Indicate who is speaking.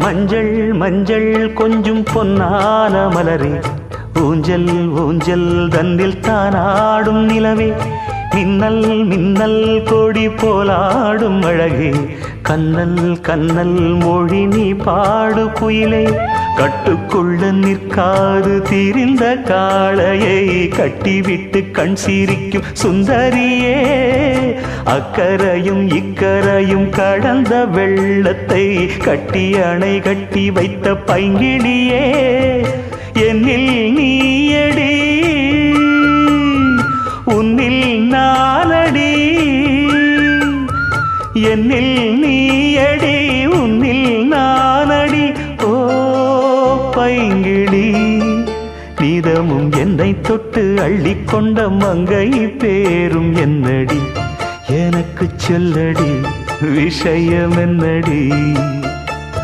Speaker 1: மஞ்சள் மஞ்சள் கொஞ்சம் பொன்னான மலரே, ஊஞ்சல் ஊஞ்சல் தன்னில் தானாடும் நிலவே, மின்னல் மின்னல் கொடி போலாடும் அழகே, கண்ணல் கண்ணல் மொழி நீ பாடு குயிலே, கட்டுக்குள்ள நிற்காது தீரிந்த காளையை கட்டிவிட்டு கண் சிரிக்கும் சுந்தரியே, அக்கரையும் இக்கரையும் கடந்த வெள்ளத்தை கட்டி அணை கட்டி வைத்த பைங்கிளியே, என்னில் நீயடி உன்னில் நானடி, என்னில் நீயடி உன்னில் நானடி. ஓ பைங்கிளி, நீதமும் என்னை தொட்டு அள்ளிக்கொண்ட மங்கை பேரும் என்னடி, எனக்கு சொல்லடி விஷயம் என்னடி.